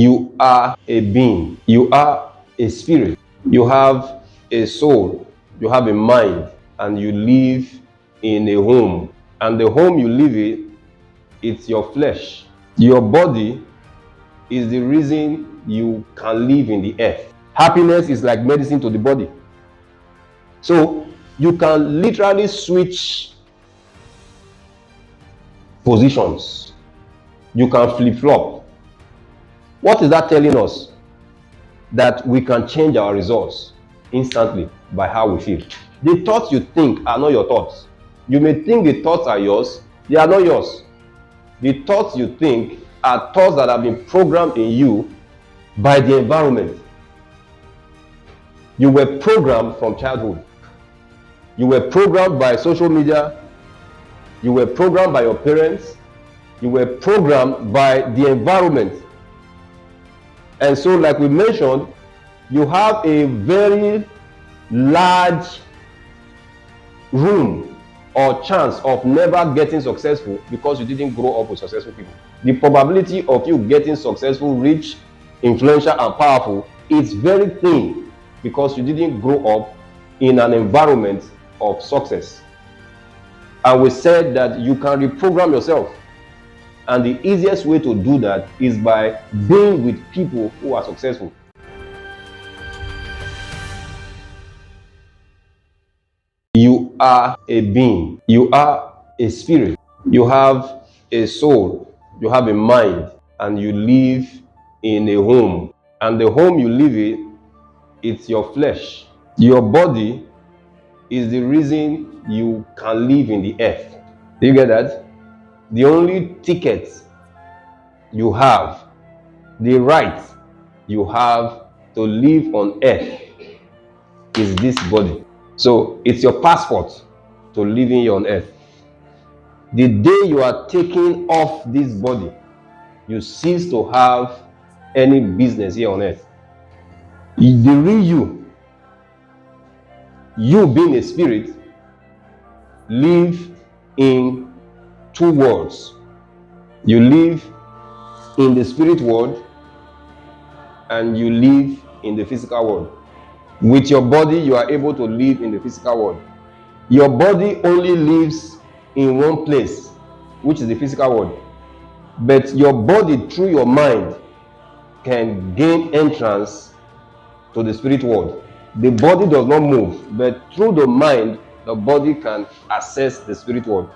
You are a being. You are a spirit. You have a soul. You have a mind, and you live in a home. And the home you live in, it's your flesh. Your body is the reason you can live in the earth. Happiness is like medicine to the body. So you can literally switch positions. You can flip-flop. What is that telling us? That we can change our results instantly by how we feel. The thoughts you think are not your thoughts. You may think the thoughts are yours, they are not yours. The thoughts you think are thoughts that have been programmed in you by the environment. You were programmed from childhood. You were programmed by social media. You were programmed by your parents. You were programmed by the environment. And so, like we mentioned, you have a very large room or chance of never getting successful because you didn't grow up with successful people. The probability of you getting successful, rich, influential, and powerful is very thin because you didn't grow up in an environment of success. And we said that you can reprogram yourself. And the easiest way to do that is by being with people who are successful. You are a being. You are a spirit. You have a soul. You have a mind. And you live in a home. And the home you live in, it's your flesh. Your body is the reason you can live in the earth. Do you get that? The only ticket you have, the right you have to live on earth is this body. So it's your passport to living here on earth. The day you are taking off this body, you cease to have any business here on earth. The real you being a spirit, live in two worlds. You live in the spirit world and you live in the physical world. With your body, you are able to live in the physical world. Your body only lives in one place, which is the physical world. But your body, through your mind, can gain entrance to the spirit world. The body does not move, but through the mind, the body can access the spirit world.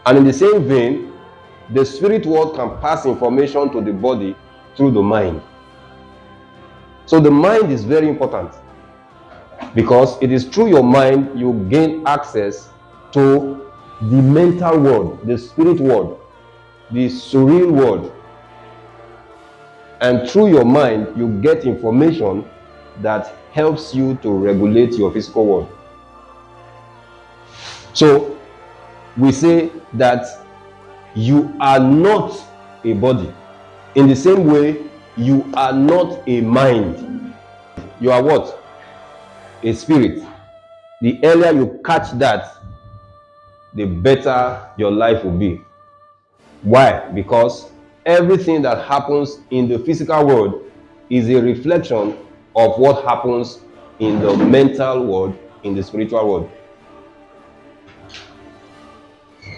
And in the same vein, the spirit world can pass information to the body through the mind. So the mind is very important because it is through your mind you gain access to the mental world, the spirit world, the surreal world. And through your mind, you get information that helps you to regulate your physical world. So we say that you are not a body. In the same way, you are not a mind. You are what? A spirit. The earlier you catch that, the better your life will be. Why? Because everything that happens in the physical world is a reflection of what happens in the mental world, in the spiritual world.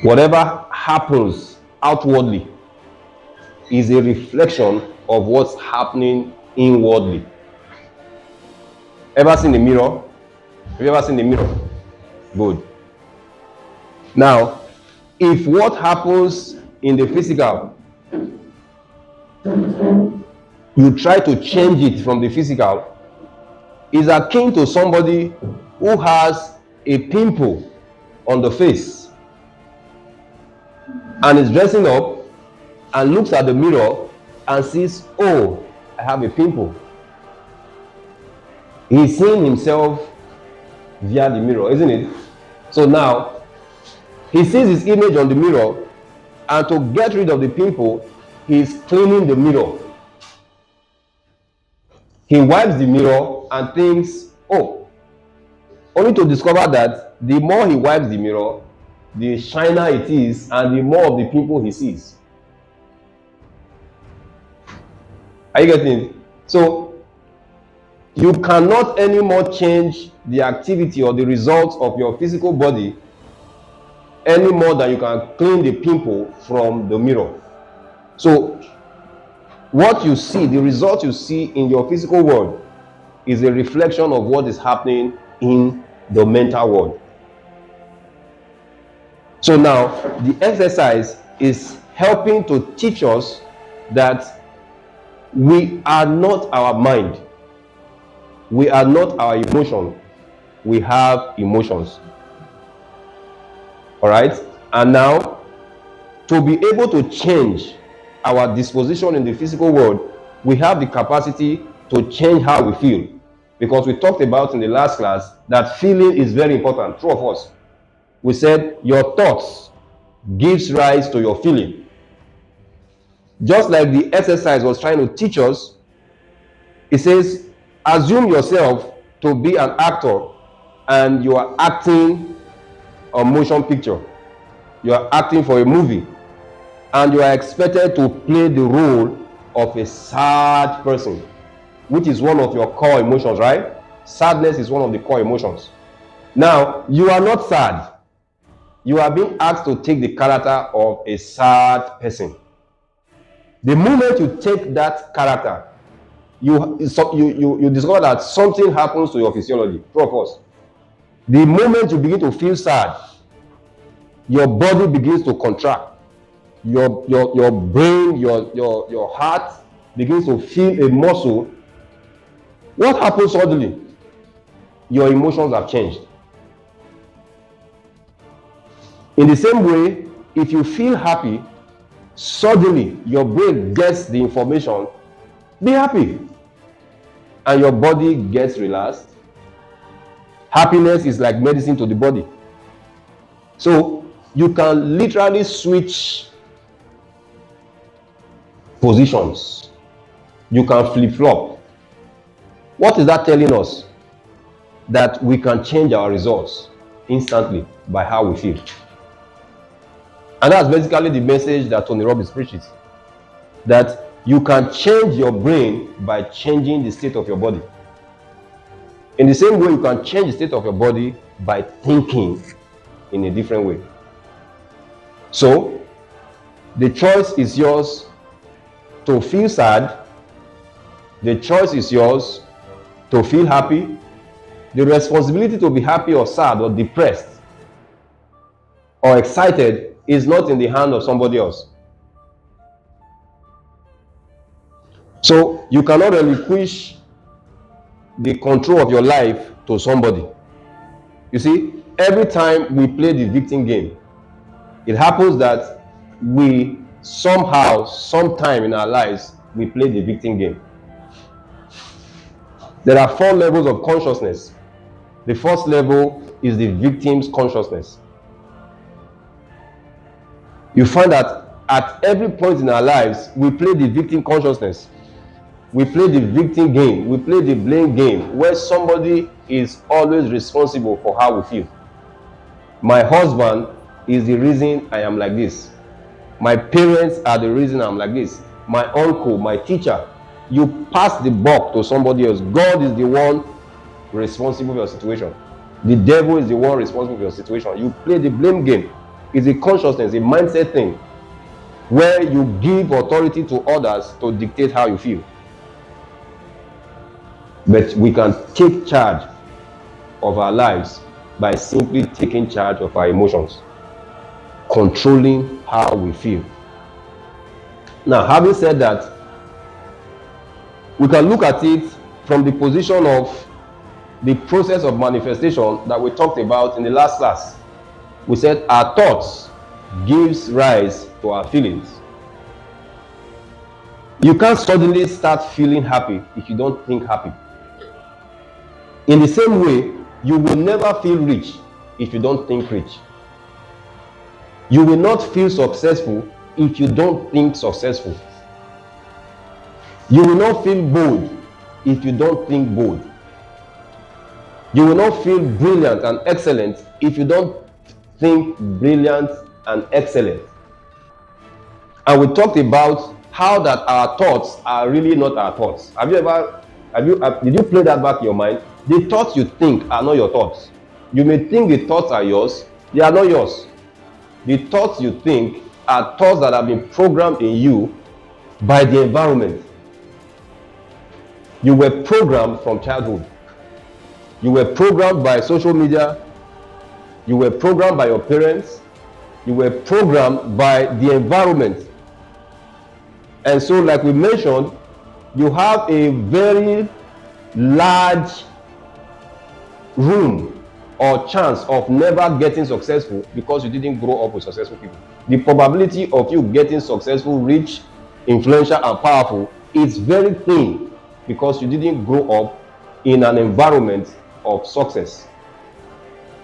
Whatever happens outwardly is a reflection of what's happening inwardly. Ever seen the mirror? Have you ever seen the mirror? Good. Now, if what happens in the physical, you try to change it from the physical, is akin to somebody who has a pimple on the face and is dressing up and looks at the mirror and sees, oh, I have a pimple. He's seeing himself via the mirror, isn't it? So now, he sees his image on the mirror, and to get rid of the pimple, he's cleaning the mirror. He wipes the mirror and thinks, oh, only to discover that the more he wipes the mirror, the shiner it is, and the more of the pimple he sees. Are you getting it? So you cannot anymore change the activity or the results of your physical body any more than you can clean the pimple from the mirror. So what you see, the result you see in your physical world is a reflection of what is happening in the mental world. So now the exercise is helping to teach us that we are not our mind. We are not our emotion. We have emotions. All right? And now, to be able to change our disposition in the physical world, we have the capacity to change how we feel. Because we talked about in the last class that feeling is very important. True of us. We said your thoughts gives rise to your feeling. Just like the exercise was trying to teach us, it says, assume yourself to be an actor and you are acting a motion picture. You are acting for a movie and you are expected to play the role of a sad person, which is one of your core emotions, right? Sadness is one of the core emotions. Now, you are not sad. You are being asked to take the character of a sad person. The moment you take that character, you discover that something happens to your physiology. True of us. The moment you begin to feel sad, your body begins to contract. Your brain, your heart begins to feel a muscle. What happens suddenly? Your emotions have changed. In the same way, if you feel happy, suddenly your brain gets the information, be happy, and your body gets relaxed. Happiness is like medicine to the body. So you can literally switch positions. You can flip-flop. What is that telling us? That we can change our results instantly by how we feel. And that's basically the message that Tony Robbins preaches. That you can change your brain by changing the state of your body. In the same way, you can change the state of your body by thinking in a different way. So, the choice is yours to feel sad. The choice is yours to feel happy. The responsibility to be happy or sad or depressed or excited is not in the hand of somebody else. So you cannot relinquish the control of your life to somebody. You see, every time we play the victim game, it happens that we somehow, sometime in our lives, we play the victim game. There are 4 levels of consciousness. The first level is the victim's consciousness. You find that at every point in our lives, we play the victim consciousness. We play the victim game. We play the blame game, where somebody is always responsible for how we feel. My husband is the reason I am like this. My parents are the reason I'm like this. My uncle, my teacher. You pass the buck to somebody else. God is the one responsible for your situation. The devil is the one responsible for your situation. You play the blame game. It's a consciousness, a mindset thing, where you give authority to others to dictate how you feel. But we can take charge of our lives by simply taking charge of our emotions, controlling how we feel. Now, having said that, we can look at it from the position of the process of manifestation that we talked about in the last class. We said our thoughts gives rise to our feelings. You can't suddenly start feeling happy if you don't think happy. In the same way, you will never feel rich if you don't think rich. You will not feel successful if you don't think successful. You will not feel bold if you don't think bold. You will not feel brilliant and excellent if you don't think brilliant and excellent. And we talked about how that our thoughts are really not our thoughts. Did you play that back in your mind? The thoughts you think are not your thoughts. You may think the thoughts are yours, they are not yours. The thoughts you think are thoughts that have been programmed in you by the environment. You were programmed from childhood. You were programmed by social media. You were programmed by your parents. You were programmed by the environment. And so, like we mentioned, you have a very large room or chance of never getting successful because you didn't grow up with successful people. The probability of you getting successful, rich, influential, and powerful is very thin because you didn't grow up in an environment of success.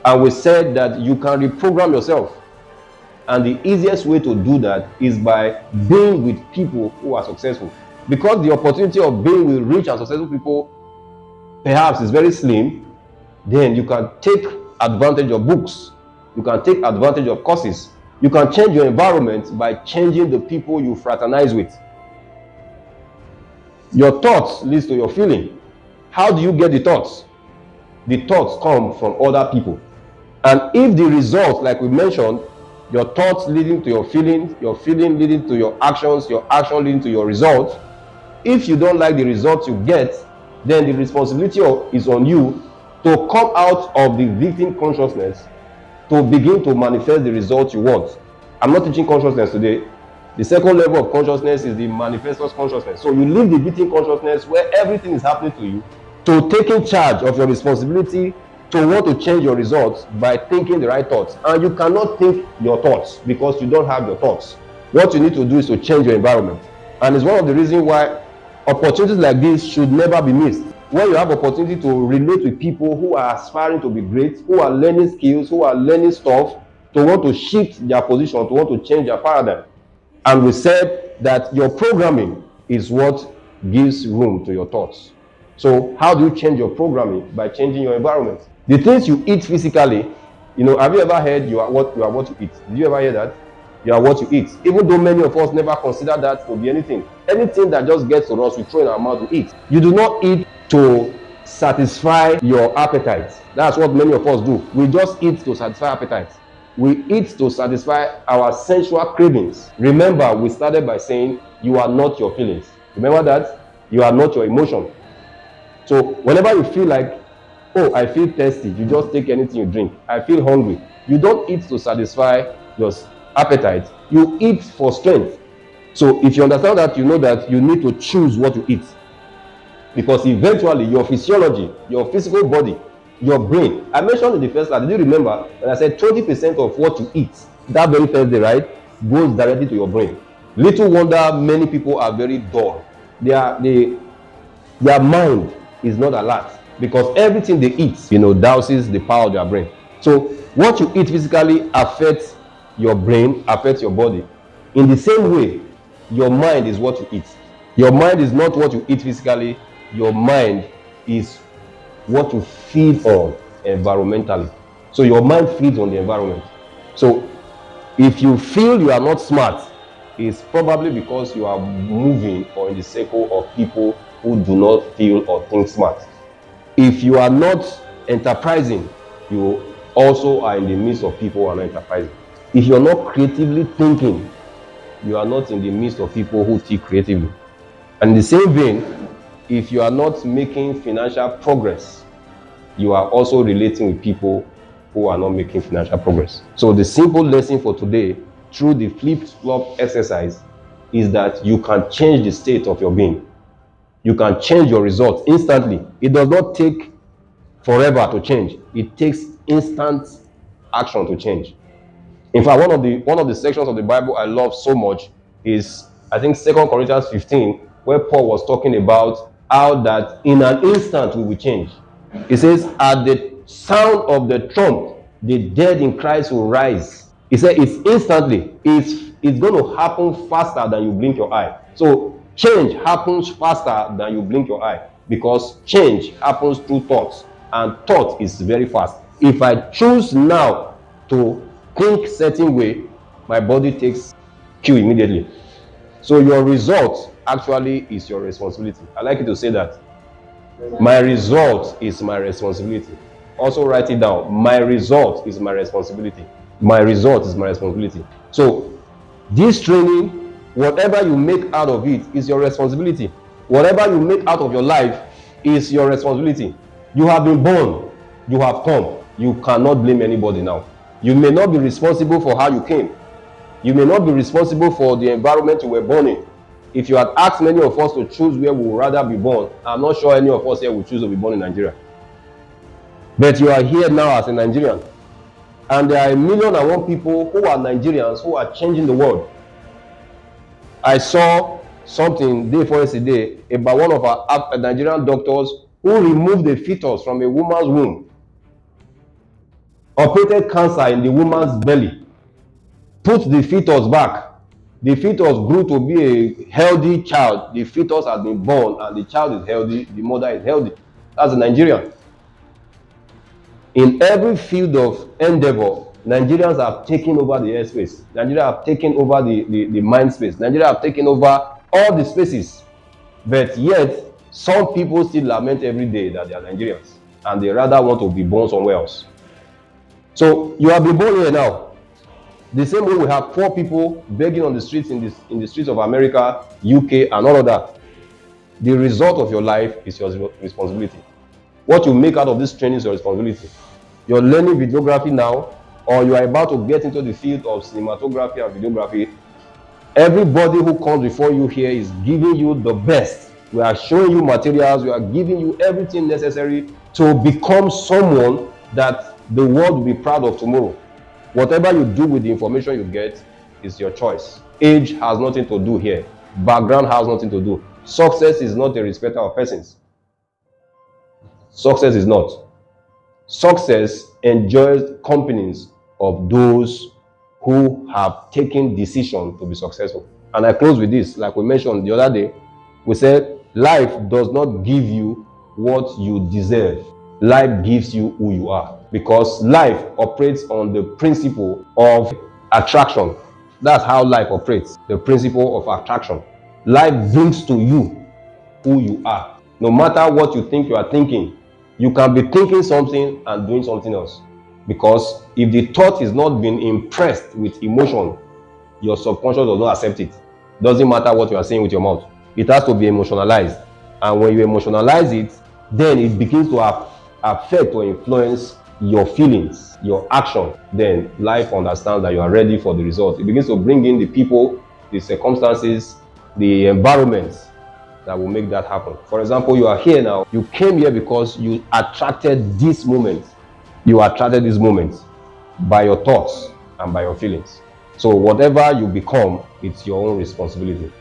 And we said that you can reprogram yourself. And the easiest way to do that is by being with people who are successful. Because the opportunity of being with rich and successful people perhaps is very slim, then you can take advantage of books. You can take advantage of courses. You can change your environment by changing the people you fraternize with. Your thoughts leads to your feeling. How do you get the thoughts? The thoughts come from other people. And if the results, like we mentioned, your thoughts leading to your feeling leading to your action leading to your results, if you don't like the results you get, then the responsibility is on you to come out of the victim consciousness to begin to manifest the results you want. I'm not teaching consciousness today. The second level of consciousness is the manifestor's consciousness. So you leave the victim consciousness where everything is happening to you to taking charge of your responsibility to want to change your results by thinking the right thoughts. And you cannot think your thoughts because you don't have your thoughts. What you need to do is to change your environment. And it's one of the reasons why opportunities like this should never be missed. When you have opportunity to relate with people who are aspiring to be great, who are learning skills, who are learning stuff, to want to shift their position, to want to change their paradigm. And we said that your programming is what gives room to your thoughts. So how do you change your programming? By changing your environment. The things you eat physically, have you ever heard you are what you eat? Did you ever hear that? You are what you eat. Even though many of us never consider that to be anything. Anything that just gets to us, we throw in our mouth to eat. You do not eat to satisfy your appetite. That's what many of us do. We just eat to satisfy appetite. We eat to satisfy our sensual cravings. Remember, we started by saying you are not your feelings. Remember that? You are not your emotion. So whenever you feel like, oh, I feel thirsty, you just take anything you drink. I feel hungry. You don't eat to satisfy your appetite. You eat for strength. So if you understand that, you know that you need to choose what you eat. Because eventually your physiology, your physical body, your brain, I mentioned in the first slide, did you remember when I said 20% of what you eat that very first day, right, goes directly to your brain? Little wonder many people are very dull. Their mind is not alert because everything they eat, douses the power of their brain. So what you eat physically affects your brain, affects your body. In the same way, your mind is what you eat. Your mind is not what you eat physically. Your mind is what you feed on environmentally. So your mind feeds on the environment. So if you feel you are not smart, it's probably because you are moving or in the circle of people who do not feel or think smart. If you are not enterprising, you also are in the midst of people who are not enterprising. If you're not creatively thinking, you are not in the midst of people who think creatively. And in the same vein, if you are not making financial progress, you are also relating with people who are not making financial progress. So the simple lesson for today, through the flip-flop exercise, is that you can change the state of your being. You can change your results instantly. It does not take forever to change. It takes instant action to change. In fact, one of the sections of the Bible I love so much is, I think, 2 Corinthians 15, where Paul was talking about how that in an instant we will change. He says, at the sound of the trump, the dead in Christ will rise. He said it's instantly. It's going to happen faster than you blink your eye. So change happens faster than you blink your eye because change happens through thoughts, and thought is very fast. If I choose now to think certain way, my body takes cue immediately. So your result actually is your responsibility. I like you to say that. My result is my responsibility. Also write it down. My result is my responsibility. My result is my responsibility. So this training, whatever you make out of it is your responsibility. Whatever you make out of your life is your responsibility. You have been born. You have come. You cannot blame anybody now. You may not be responsible for how you came. You may not be responsible for the environment you were born in. If you had asked many of us to choose where we would rather be born, I'm not sure any of us here would choose to be born in Nigeria. But you are here now as a Nigerian. And there are 1,000,001 people who are Nigerians who are changing the world. I saw something day before yesterday about one of our Nigerian doctors who removed the fetus from a woman's womb, operated cancer in the woman's belly, put the fetus back. The fetus grew to be a healthy child. The fetus has been born and the child is healthy, the mother is healthy. That's a Nigerian. In every field of endeavor, Nigerians have taken over the airspace. Nigeria have taken over the mind space. Nigeria have taken over all the spaces. But yet, some people still lament every day that they are Nigerians and they rather want to be born somewhere else. So you have been born here now. The same way we have poor people begging on the streets in the streets of America, UK, and all of that. The result of your life is your responsibility. What you make out of this training is your responsibility. You're learning videography now, or you are about to get into the field of cinematography and videography. Everybody who comes before you here is giving you the best. We are showing you materials. We are giving you everything necessary to become someone that the world will be proud of tomorrow. Whatever you do with the information you get is your choice. Age has nothing to do here. Background has nothing to do. Success is not a respecter of persons. Success is not. Success enjoys companies of those who have taken decision to be successful. And I close with this. Like we mentioned the other day, we said life does not give you what you deserve. Life gives you who you are. Because life operates on the principle of attraction. That's how life operates, the principle of attraction. Life brings to you who you are. No matter what you think you are thinking, you can be thinking something and doing something else. Because if the thought is not being impressed with emotion, your subconscious does not accept it. Doesn't matter what you are saying with your mouth. It has to be emotionalized. And when you emotionalize it, then it begins to affect or influence your feelings, your action. Then life understands that you are ready for the result. It begins to bring in the people, the circumstances, the environments that will make that happen. For example, you are here now. You came here because you attracted this moment. You attracted this moment by your thoughts and by your feelings. So whatever you become, it's your own responsibility.